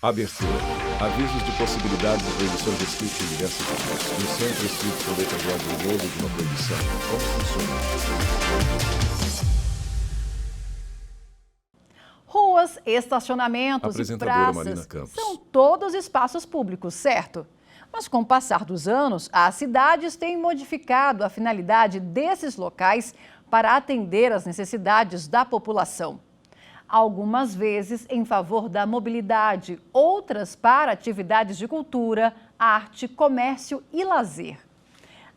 Abertura. Avisos de possibilidades de proibições de script em diversas áreas. No centro escrito com letra de ordem novo de uma proibição. Como funciona? Ruas, estacionamentos e praças são todos espaços públicos, certo? Mas com o passar dos anos, as cidades têm modificado a finalidade desses locais para atender às necessidades da população. Algumas vezes em favor da mobilidade, outras para atividades de cultura, arte, comércio e lazer.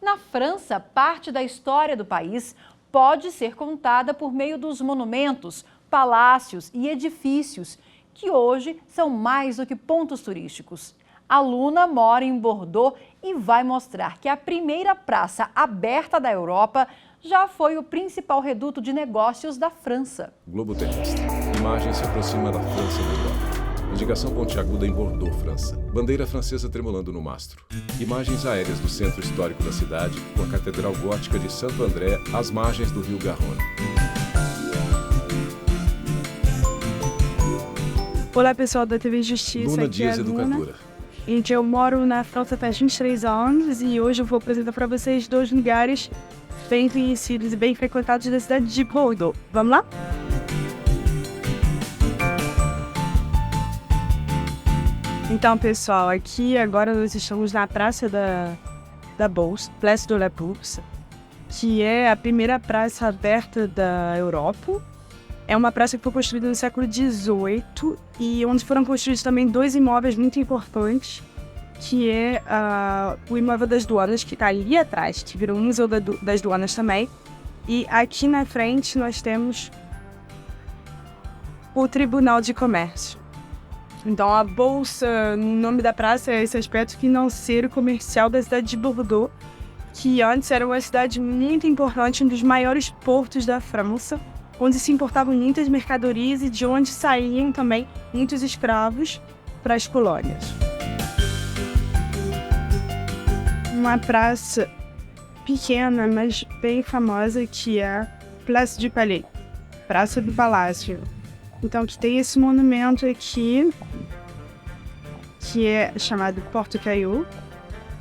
Na França, parte da história do país pode ser contada por meio dos monumentos, palácios e edifícios, que hoje são mais do que pontos turísticos. A Luna mora em Bordeaux e vai mostrar que a primeira praça aberta da Europa já foi o principal reduto de negócios da França. Globo terrestre. Imagem se aproxima da França da Europa. Indicação pontiaguda em Bordeaux, França. Bandeira francesa tremulando no mastro. Imagens aéreas do centro histórico da cidade, com a Catedral Gótica de Santo André, às margens do rio Garonne. Olá, pessoal da TV Justiça. Luna aqui Dias, é a Luna. educadora. Gente, eu moro na França faz 23 anos e hoje eu vou apresentar para vocês dois lugares bem conhecidos e bem frequentados da cidade de Bordeaux. Vamos lá? Então, pessoal, aqui agora nós estamos na Praça da Bourse, Place de la Bourse, que é a primeira praça aberta da Europa. É uma praça que foi construída no século XVIII e onde foram construídos também dois imóveis muito importantes, que é o imóvel das Douanas, que está ali atrás, que virou o Museu das Douanas também. E aqui na frente nós temos o Tribunal de Comércio. Então a Bolsa, no nome da praça, é esse aspecto financeiro comercial da cidade de Bordeaux, que antes era uma cidade muito importante, um dos maiores portos da França, onde se importavam muitas mercadorias e de onde saíam também muitos escravos para as colônias. Uma praça pequena, mas bem famosa, que é a Place du Palais, Praça do Palácio. Então, que tem esse monumento aqui, que é chamado Porte Caillou,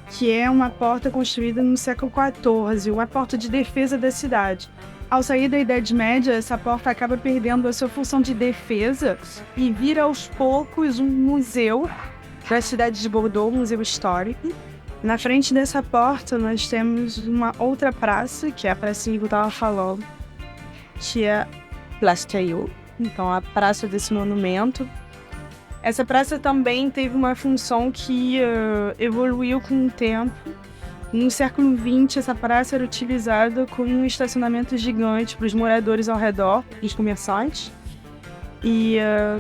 que é uma porta construída no século XIV, uma porta de defesa da cidade. Ao sair da Idade Média, essa porta acaba perdendo a sua função de defesa e vira aos poucos um museu da cidade de Bordeaux, um museu histórico. Na frente dessa porta nós temos uma outra praça, que é a pracinha que eu estava falando, que é Place Caillou, então a praça desse monumento. Essa praça também teve uma função que evoluiu com o tempo. No século XX, essa praça era utilizada como um estacionamento gigante para os moradores ao redor, os comerciantes. E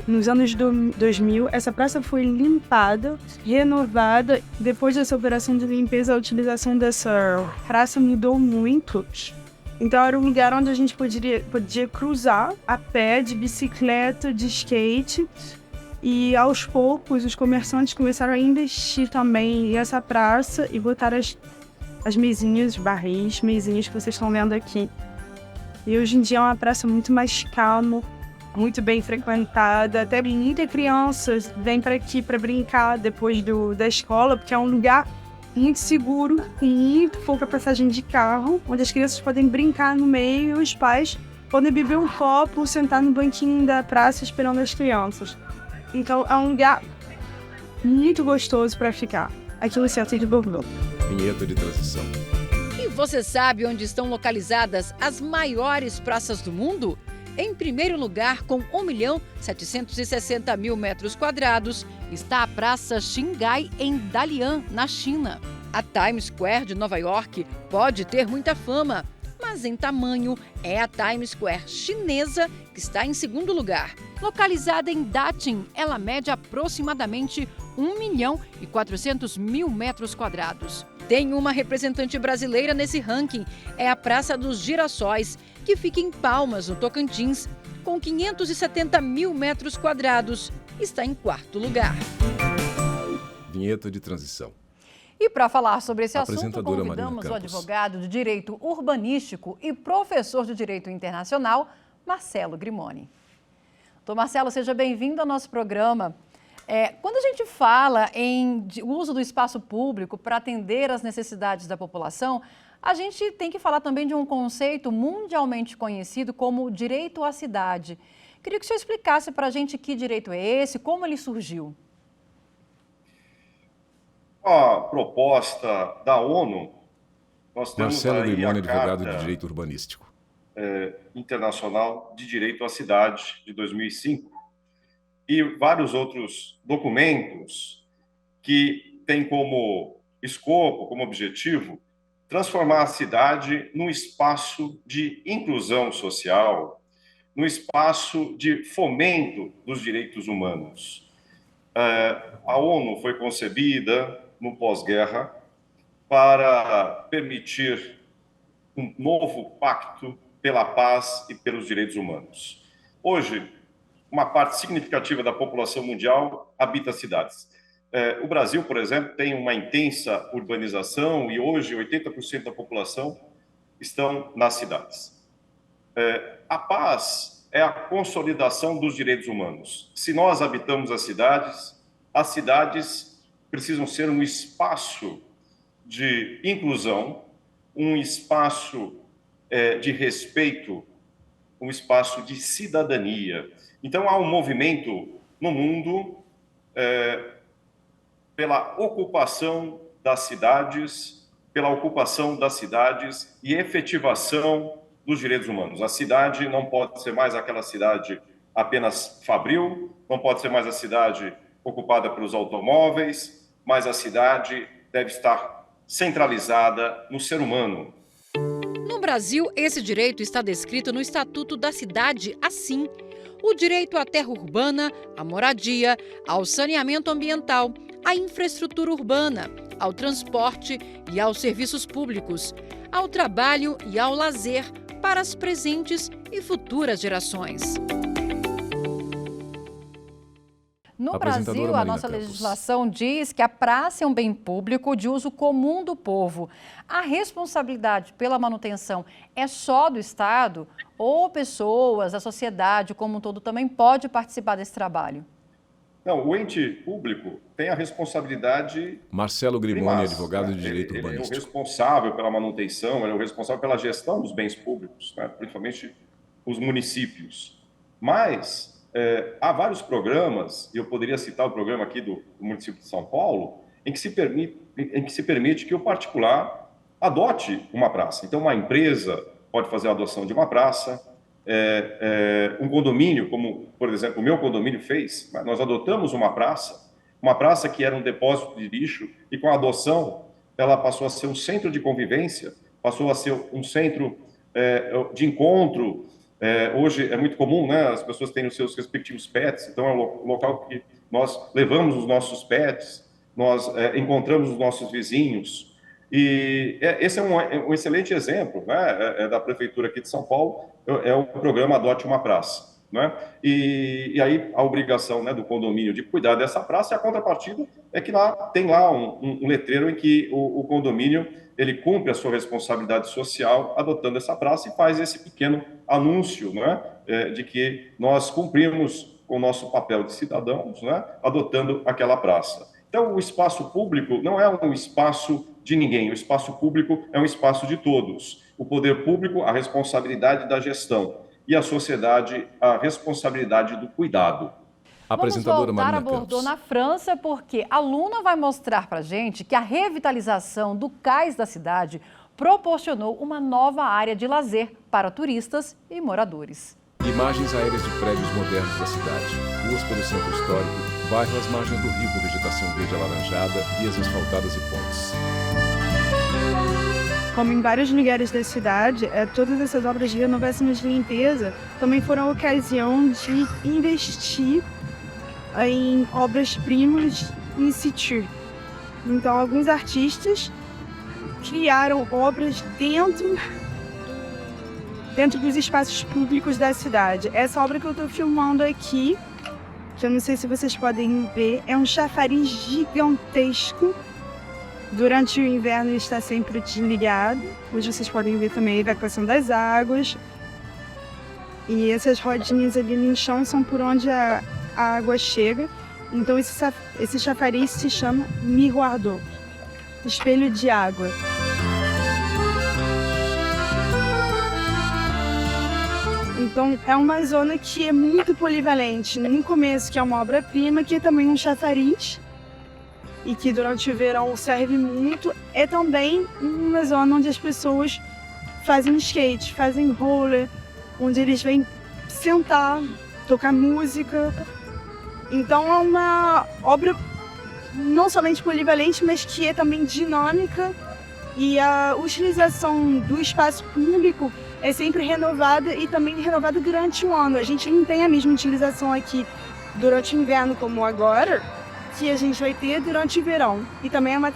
nos anos 2000, essa praça foi limpada, renovada. Depois dessa operação de limpeza, a utilização dessa praça mudou muito. Então era um lugar onde a gente podia cruzar a pé, de bicicleta, de skate. E aos poucos, os comerciantes começaram a investir também nessa praça e botar as mesinhas, barris, mesinhas que vocês estão vendo aqui. E hoje em dia é uma praça muito mais calma, muito bem frequentada. Até muitas crianças vêm para aqui para brincar depois da escola, porque é um lugar muito seguro, com muito pouca passagem de carro, onde as crianças podem brincar no meio e os pais podem beber um copo ou sentar no banquinho da praça esperando as crianças. Então é um lugar muito gostoso para ficar aqui no centro de Bordeaux. Vinheta de transição. E você sabe onde estão localizadas as maiores praças do mundo? Em primeiro lugar, com 1.760.000 metros quadrados, está a Praça Xingai, em Dalian, na China. A Times Square de Nova York pode ter muita fama, mas em tamanho é a Times Square chinesa que está em segundo lugar. Localizada em Daqing, ela mede aproximadamente 1.400.000 metros quadrados. Tem uma representante brasileira nesse ranking, é a Praça dos Girassóis, que fica em Palmas, no Tocantins, com 570.000 metros quadrados. Está em quarto lugar. Vinheta de transição. E para falar sobre esse assunto, Apresentadora convidamos Marina o Campos. advogado de Direito Urbanístico e professor de Direito Internacional, Marcelo Grimoni. Doutor Marcelo, seja bem-vindo ao nosso programa. Quando a gente fala em uso do espaço público para atender às necessidades da população, a gente tem que falar também de um conceito mundialmente conhecido como direito à cidade. Queria que o senhor explicasse para a gente que direito é esse, como ele surgiu. A proposta da ONU, nós temos Marcelo aí Grimoni, a advogado Carta de Direito Urbanístico. Internacional de Direito à Cidade, de 2005, e vários outros documentos que têm como escopo, como objetivo, transformar a cidade num espaço de inclusão social, num espaço de fomento dos direitos humanos. A ONU foi concebida no pós-guerra para permitir um novo pacto pela paz e pelos direitos humanos. Hoje, uma parte significativa da população mundial habita cidades. O Brasil, por exemplo, tem uma intensa urbanização e hoje 80% da população estão nas cidades. A paz é a consolidação dos direitos humanos. Se nós habitamos as cidades precisam ser um espaço de inclusão, um espaço de respeito, um espaço de cidadania. Então, há um movimento no mundo pela ocupação das cidades e efetivação dos direitos humanos. A cidade não pode ser mais aquela cidade apenas fabril, não pode ser mais a cidade ocupada pelos automóveis, mas a cidade deve estar centralizada no ser humano. No Brasil, esse direito está descrito no Estatuto da Cidade assim: o direito à terra urbana, à moradia, ao saneamento ambiental, à infraestrutura urbana, ao transporte e aos serviços públicos, ao trabalho e ao lazer para as presentes e futuras gerações. No Brasil, a nossa legislação diz que a praça é um bem público de uso comum do povo. A responsabilidade pela manutenção é só do Estado ou pessoas, a sociedade como um todo também pode participar desse trabalho? Não, o ente público tem a responsabilidade... Marcelo Grimoni, advogado de Direito Ele Urbanístico. é o responsável pela manutenção, ele é o responsável pela gestão dos bens públicos, né? Principalmente os municípios. Mas... há vários programas, e eu poderia citar o programa aqui do município de São Paulo, em que se permite que o particular adote uma praça. Então, uma empresa pode fazer a adoção de uma praça, um condomínio, como, por exemplo, o meu condomínio fez, nós adotamos uma praça que era um depósito de lixo, e com a adoção, ela passou a ser um centro de convivência, passou a ser um centro de encontro. Hoje é muito comum, né, as pessoas terem os seus respectivos pets, então é um local que nós levamos os nossos pets, nós encontramos os nossos vizinhos, e esse é um excelente exemplo, né, da Prefeitura aqui de São Paulo, é o programa Adote uma Praça. Né? E aí a obrigação, né, do condomínio de cuidar dessa praça, e a contrapartida é que tem lá um letreiro em que o condomínio ele cumpre a sua responsabilidade social adotando essa praça e faz esse pequeno anúncio, né, de que nós cumprimos com o nosso papel de cidadãos, né, adotando aquela praça. Então, o espaço público não é um espaço de ninguém, o espaço público é um espaço de todos. O poder público, a responsabilidade da gestão, e a sociedade, a responsabilidade do cuidado. Vamos voltar a Bordeaux, na França, porque a Luna vai mostrar para a gente que a revitalização do cais da cidade proporcionou uma nova área de lazer para turistas e moradores. Imagens aéreas de prédios modernos da cidade, ruas pelo centro histórico, bairros às margens do rio com vegetação verde alaranjada, vias asfaltadas e pontes. Como em vários lugares da cidade, todas essas obras de renovação e de limpeza também foram a ocasião de investir em obras-primas in situ. Então, alguns artistas criaram obras dentro dos espaços públicos da cidade. Essa obra que eu estou filmando aqui, que eu não sei se vocês podem ver, é um chafariz gigantesco. Durante o inverno ele está sempre desligado. Hoje vocês podem ver também a evacuação das águas. E essas rodinhas ali no chão são por onde a água chega. Então esse chafariz se chama miroir d'eau, espelho de água. Então é uma zona que é muito polivalente. No começo, que é uma obra-prima, que é também um chafariz, e que durante o verão serve muito. É também uma zona onde as pessoas fazem skate, fazem roller, onde eles vêm sentar, tocar música. Então é uma obra não somente polivalente, mas que é também dinâmica, e a utilização do espaço público é sempre renovada e também renovada durante o ano. A gente não tem a mesma utilização aqui durante o inverno como agora, que a gente vai ter durante o verão. E também é uma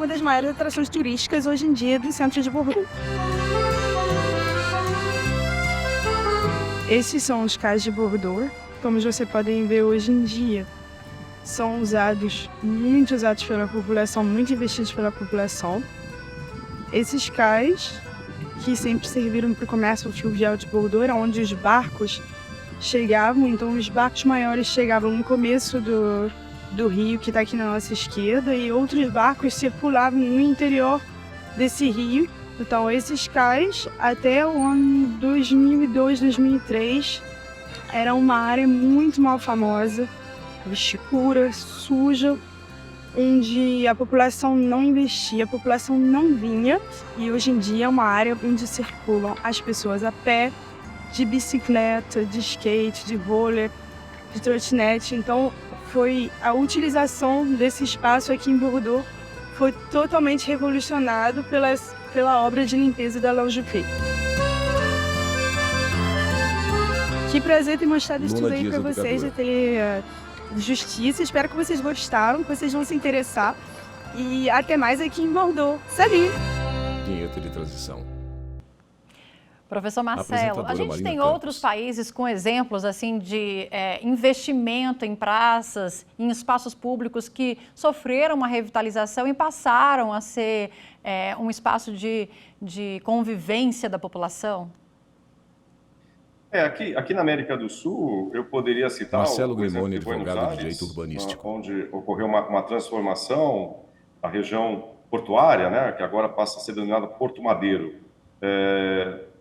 das maiores atrações turísticas hoje em dia do centro de Bordeaux. Esses são os cais de Bordeaux. Como vocês podem ver hoje em dia, são muito usados pela população, muito investidos pela população. Esses cais, que sempre serviram para o comércio fluvial de Bordeaux, era onde os barcos chegavam. Então os barcos maiores chegavam no começo do rio, que está aqui na nossa esquerda, e outros barcos circulavam no interior desse rio. Então esses cais, até o ano 2002, 2003, era uma área muito mal famosa, escura, suja, onde a população não investia, a população não vinha, e hoje em dia é uma área onde circulam as pessoas a pé, de bicicleta, de skate, de roller, de trotinete. Então a utilização desse espaço aqui em Bordeaux foi totalmente revolucionado pela obra de limpeza da La Juppé. Que prazer ter mostrado isso tudo aí para vocês, da Justiça. Espero que vocês gostaram, que vocês vão se interessar. E até mais aqui em Bordeaux. Salut! Vinheta de transição. Professor Marcelo, a gente tem outros países com exemplos assim de investimento em praças, em espaços públicos que sofreram uma revitalização e passaram a ser um espaço de convivência da população? Aqui na América do Sul, eu poderia citar Marcelo Grimoni, advogado de direito urbanístico, onde ocorreu uma transformação da região portuária, né, que agora passa a ser denominada Porto Madeiro.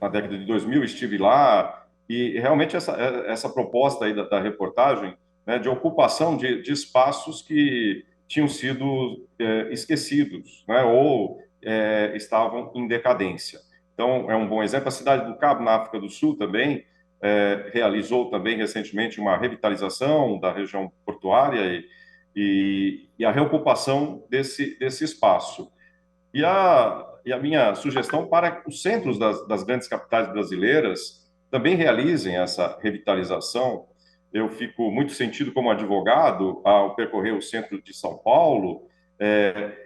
Na década de 2000 estive lá, e realmente essa proposta aí da reportagem, né, de ocupação de espaços que tinham sido esquecidos, né, ou estavam em decadência. Então, é um bom exemplo. A cidade do Cabo, na África do Sul, também realizou também recentemente uma revitalização da região portuária e a reocupação desse espaço. E a minha sugestão para os centros das grandes capitais brasileiras também realizem essa revitalização. Eu fico muito sentido como advogado ao percorrer o centro de São Paulo.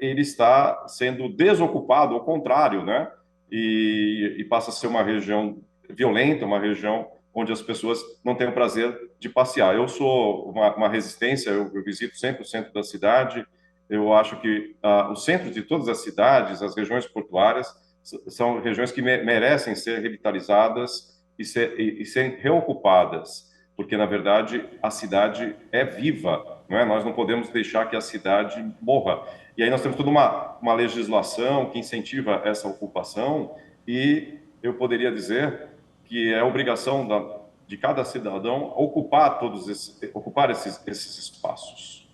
Ele está sendo desocupado, ao contrário, né? E passa a ser uma região violenta, uma região onde as pessoas não têm o prazer de passear. Eu sou uma resistência, eu visito sempre o centro da cidade. Eu acho que os centros de todas as cidades, as regiões portuárias, são regiões que merecem ser revitalizadas e serem reocupadas, porque, na verdade, a cidade é viva, não é? Nós não podemos deixar que a cidade morra. E aí nós temos toda uma legislação que incentiva essa ocupação, e eu poderia dizer que é obrigação de cada cidadão ocupar esses espaços.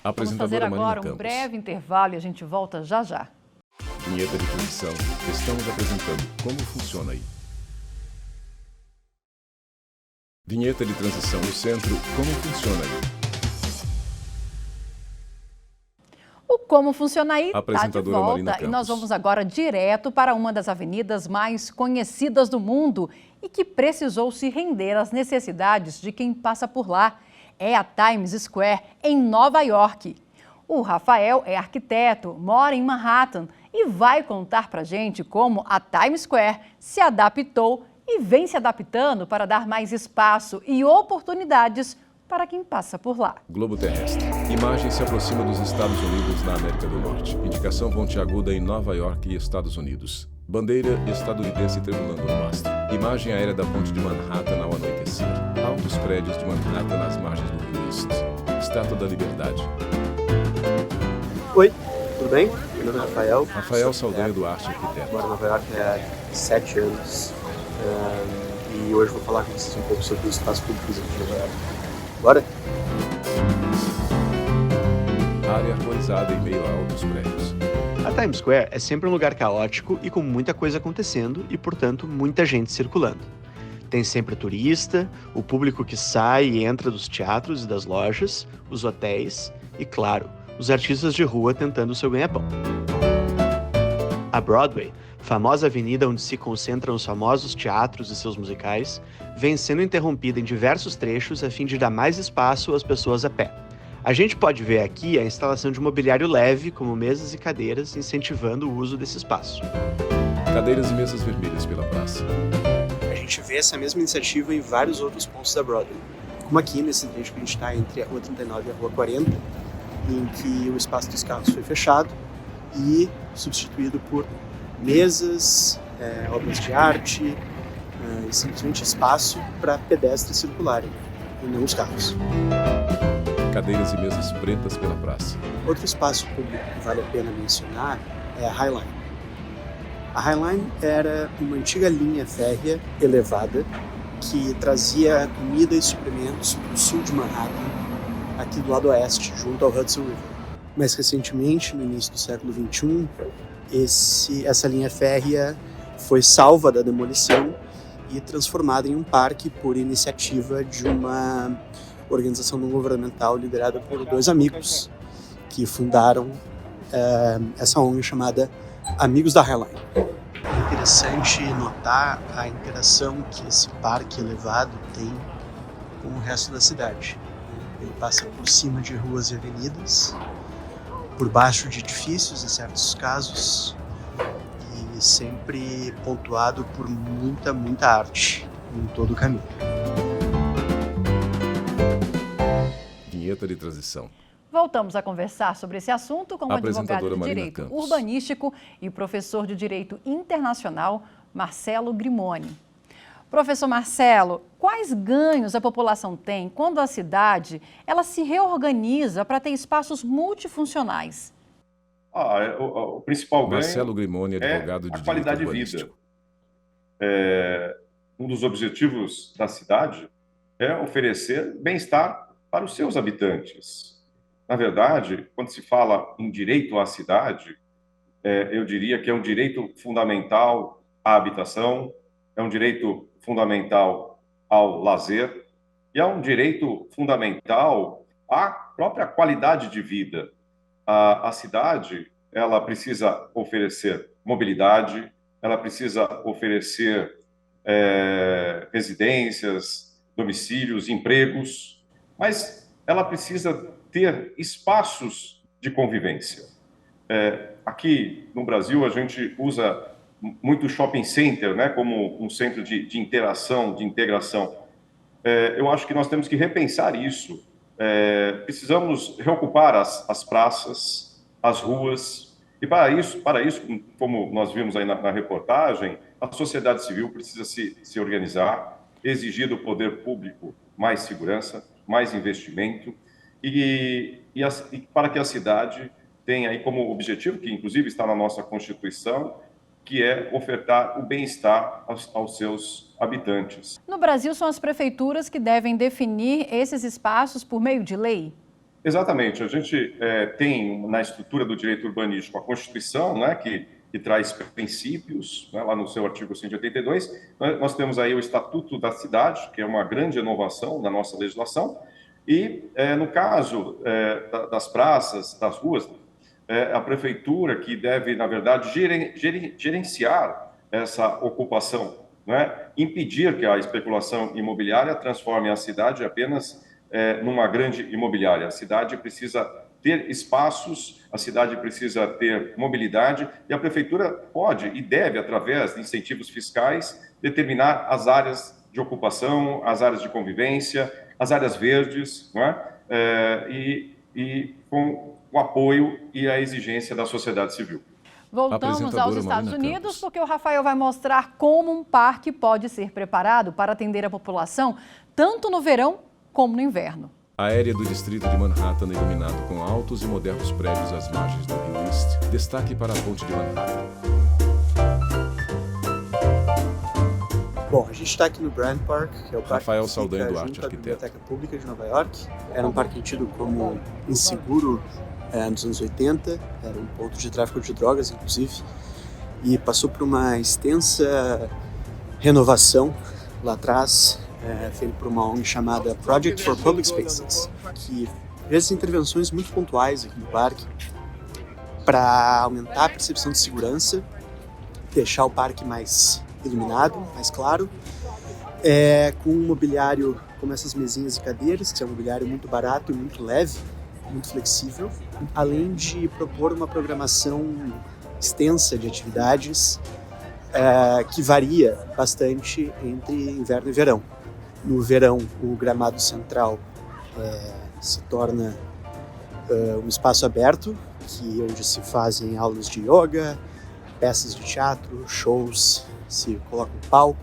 Vamos fazer agora um breve intervalo e a gente volta já já. Vinheta de transição. Estamos apresentando como funciona aí. Vinheta de transição no centro. Como funciona aí? O Como Funciona Aí está de volta e nós vamos agora direto para uma das avenidas mais conhecidas do mundo e que precisou se render às necessidades de quem passa por lá. É a Times Square, em Nova York. O Rafael é arquiteto, mora em Manhattan e vai contar pra gente como a Times Square se adaptou e vem se adaptando para dar mais espaço e oportunidades para quem passa por lá. Globo terrestre. Imagem se aproxima dos Estados Unidos na América do Norte. Indicação pontiaguda em Nova York e Estados Unidos. Bandeira estadunidense tremulando no mastro. Imagem aérea da ponte de Manhattan ao anoitecer. Altos prédios de Manhattan nas margens do Rio East. Estátua da Liberdade. Oi, tudo bem? Meu nome é Rafael. Rafael Saldanha Duarte, arquiteto. Moro em Nova York há 7 anos e hoje vou falar com vocês um pouco sobre os espaços públicos aqui de Nova York. Bora? Área arborizada em meio a altos prédios. A Times Square é sempre um lugar caótico e com muita coisa acontecendo e, portanto, muita gente circulando. Tem sempre turista, o público que sai e entra dos teatros e das lojas, os hotéis e, claro, os artistas de rua tentando o seu ganha-pão. A Broadway, famosa avenida onde se concentram os famosos teatros e seus musicais, vem sendo interrompida em diversos trechos a fim de dar mais espaço às pessoas a pé. A gente pode ver aqui a instalação de mobiliário leve, como mesas e cadeiras, incentivando o uso desse espaço. Cadeiras e mesas vermelhas pela praça. A gente vê essa mesma iniciativa em vários outros pontos da Broadway, como aqui nesse trecho que a gente está entre a Rua 39 e a Rua 40, em que o espaço dos carros foi fechado e substituído por mesas, obras de arte e simplesmente espaço para pedestres circularem e não os carros. Cadeiras e mesas pretas pela praça. Outro espaço público que vale a pena mencionar é a High Line. A High Line era uma antiga linha férrea elevada que trazia comida e suprimentos para o sul de Manhattan, aqui do lado oeste, junto ao Hudson River. Mais recentemente, no início do século XXI, essa linha férrea foi salva da demolição e transformada em um parque por iniciativa de uma organização não governamental liderada por 2 amigos que fundaram essa ONG chamada Amigos da High Line. É interessante notar a interação que esse parque elevado tem com o resto da cidade. Ele passa por cima de ruas e avenidas, por baixo de edifícios em certos casos, e sempre pontuado por muita arte em todo o caminho. Vinheta de transição. Voltamos a conversar sobre esse assunto com o advogado de Marina Direito Campos. Urbanístico e professor de Direito Internacional, Marcelo Grimoni. Professor Marcelo, quais ganhos a população tem quando a cidade ela se reorganiza para ter espaços multifuncionais? O principal ganho Marcelo Grimoni, advogado de a qualidade de vida. Um dos objetivos da cidade é oferecer bem-estar para os seus habitantes. Na verdade, quando se fala em direito à cidade, eu diria que é um direito fundamental à habitação, é um direito fundamental ao lazer e é um direito fundamental à própria qualidade de vida. A cidade, ela precisa oferecer mobilidade, ela precisa oferecer residências, domicílios, empregos, mas ela precisa ter espaços de convivência. Aqui no Brasil, a gente usa muito shopping center, né, como um centro de interação, de integração. Eu acho que nós temos que repensar isso. Precisamos reocupar as praças, as ruas, e para isso, como nós vimos aí na reportagem, a sociedade civil precisa se organizar, exigir do poder público mais segurança, mais investimento, e para que a cidade tenha aí como objetivo, que inclusive está na nossa Constituição, que é ofertar o bem-estar aos seus habitantes. No Brasil, são as prefeituras que devem definir esses espaços por meio de lei? Exatamente. A gente tem na estrutura do direito urbanístico a Constituição, né, que traz princípios, né, lá no seu artigo 182. Nós temos aí o Estatuto da Cidade, que é uma grande inovação da nossa legislação, e no caso das praças, das ruas, a prefeitura que deve, na verdade, gerenciar essa ocupação, né? Impedir que a especulação imobiliária transforme a cidade apenas numa grande imobiliária. A cidade precisa ter espaços, a cidade precisa ter mobilidade, e a prefeitura pode e deve, através de incentivos fiscais, determinar as áreas de ocupação, as áreas de convivência, as áreas verdes, não é? E com o apoio e a exigência da sociedade civil. Voltamos aos Estados Unidos, porque o Rafael vai mostrar como um parque pode ser preparado para atender a população, tanto no verão como no inverno. A área do distrito de Manhattan, iluminado com altos e modernos prédios às margens do Rio East, destaque para a ponte de Manhattan. Bom, a gente está aqui no Bryant Park, que é o parque Rafael que Saldanha fica Duarte, junto à arquiteto. Biblioteca Pública de Nova York. Era um parque tido como inseguro nos anos 80, era um ponto de tráfico de drogas, inclusive, e passou por uma extensa renovação lá atrás, feito por uma ONG chamada Project for Public Spaces, que fez intervenções muito pontuais aqui no parque para aumentar a percepção de segurança, deixar o parque mais iluminado, mais claro, com um mobiliário como essas mesinhas e cadeiras, que é um mobiliário muito barato e muito leve, muito flexível, além de propor uma programação extensa de atividades que varia bastante entre inverno e verão. No verão, o gramado central se torna um espaço aberto, onde se fazem aulas de yoga, peças de teatro, shows, se coloca um palco,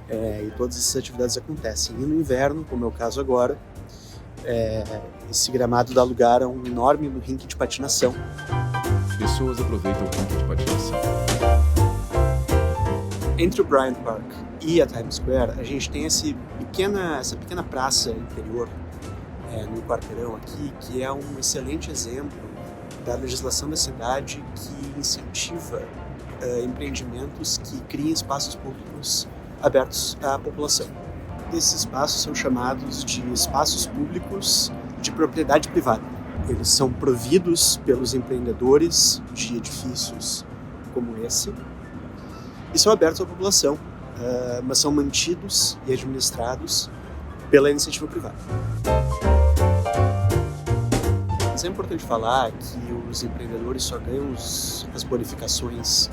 e todas essas atividades acontecem. E no inverno, como é o caso agora, esse gramado dá lugar a um enorme rink de patinação. Pessoas aproveitam o rink de patinação. Entre o Bryant Park e a Times Square, a gente tem essa pequena praça interior, no quarteirão aqui, que é um excelente exemplo da legislação da cidade que incentiva empreendimentos que criem espaços públicos abertos à população. Esses espaços são chamados de espaços públicos de propriedade privada. Eles são providos pelos empreendedores de edifícios como esse e são abertos à população, mas são mantidos e administrados pela iniciativa privada. Mas é importante falar que os empreendedores só ganham as bonificações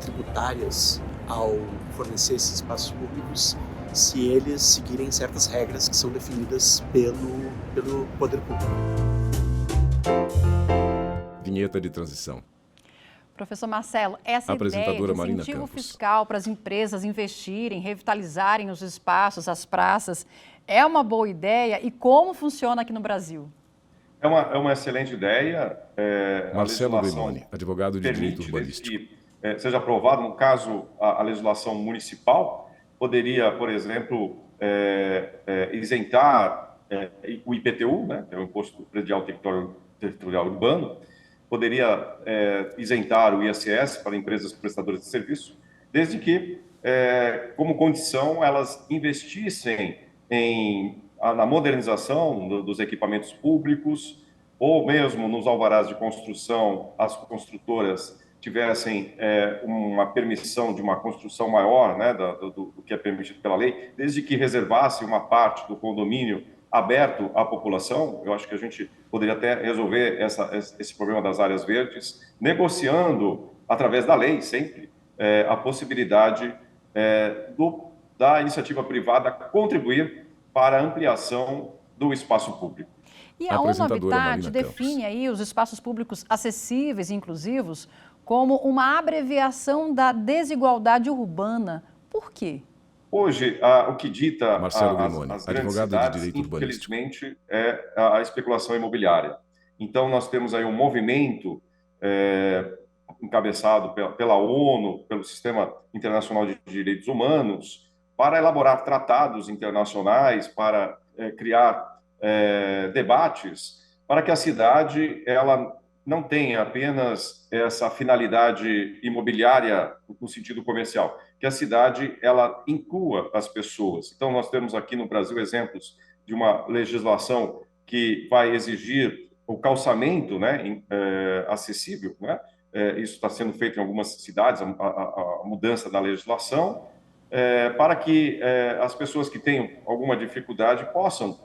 tributárias ao fornecer esses espaços públicos se eles seguirem certas regras que são definidas pelo poder público. Vinheta de transição. Professor Marcelo, essa ideia de incentivo fiscal para as empresas investirem, revitalizarem os espaços, as praças, é uma boa ideia? E como funciona aqui no Brasil? É uma excelente ideia. Marcelo Belloni, advogado de direito urbanístico. Que seja aprovado, no caso, a legislação municipal, poderia, por exemplo, isentar o IPTU, né, que é o Imposto Predial Territorial Urbano, poderia isentar o ISS para empresas prestadoras de serviço, desde que, como condição, elas investissem na modernização dos equipamentos públicos, ou mesmo nos alvarás de construção, as construtoras tivessem uma permissão de uma construção maior, né, do que é permitido pela lei, desde que reservasse uma parte do condomínio aberto à população. Eu acho que a gente poderia até resolver esse problema das áreas verdes, negociando, através da lei, sempre, a possibilidade da iniciativa privada contribuir para a ampliação do espaço público. E a ONU Habitat define aí os espaços públicos acessíveis e inclusivos como uma abreviação da desigualdade urbana. Por quê? Hoje, o que dita Marcelo Grimoni, as grandes cidades, infelizmente, é a especulação imobiliária. Então, nós temos aí um movimento encabeçado pela ONU, pelo Sistema Internacional de Direitos Humanos, para elaborar tratados internacionais, para criar debates, para que a cidade ela não tenha apenas essa finalidade imobiliária no sentido comercial, que a cidade ela inclua as pessoas. Então, nós temos aqui no Brasil exemplos de uma legislação que vai exigir o calçamento, né, acessível, né? Isso está sendo feito em algumas cidades, a mudança da legislação, para que as pessoas que tenham alguma dificuldade possam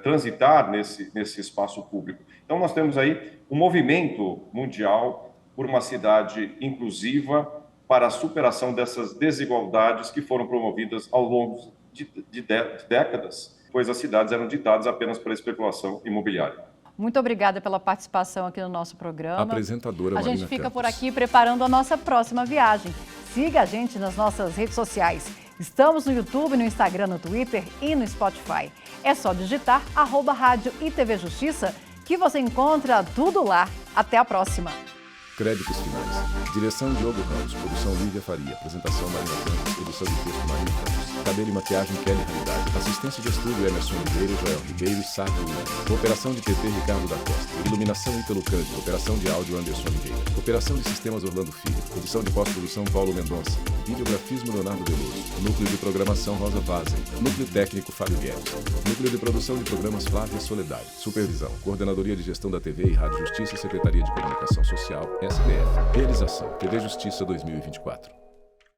transitar nesse espaço público. Então, nós temos aí um movimento mundial por uma cidade inclusiva para a superação dessas desigualdades que foram promovidas ao longo de décadas, pois as cidades eram ditadas apenas pela especulação imobiliária. Muito obrigada pela participação aqui no nosso programa. Apresentadora Marina Marina Campos. A gente fica Campos. por aqui preparando a nossa próxima viagem. Siga a gente nas nossas redes sociais. Estamos no YouTube, no Instagram, no Twitter e no Spotify. É só digitar @Rádio e TV Justiça que você encontra tudo lá. Até a próxima! Créditos finais. Direção Diogo Ramos. Produção Lívia Faria. Apresentação Marina Campos. Edição de texto Marina Campos. Cabelo e maquiagem Kelly Realidade. Assistência de estúdio Emerson Ribeiro, Joel Ribeiro e Sávio Luna. Operação de PT Ricardo da Costa. Iluminação Ítalo Cândido. Operação de áudio Anderson Oliveira. Operação de sistemas Orlando Filho. Edição de pós-produção Paulo Mendonça. Videografismo Leonardo Veloso. Núcleo de programação Rosa Vazen. Núcleo técnico Fábio Guedes. Núcleo de produção de programas Flávia Soledade. Supervisão. Coordenadoria de Gestão da TV e Rádio Justiça e Secretaria de Comunicação Social, SPF. Realização TV Justiça 2024.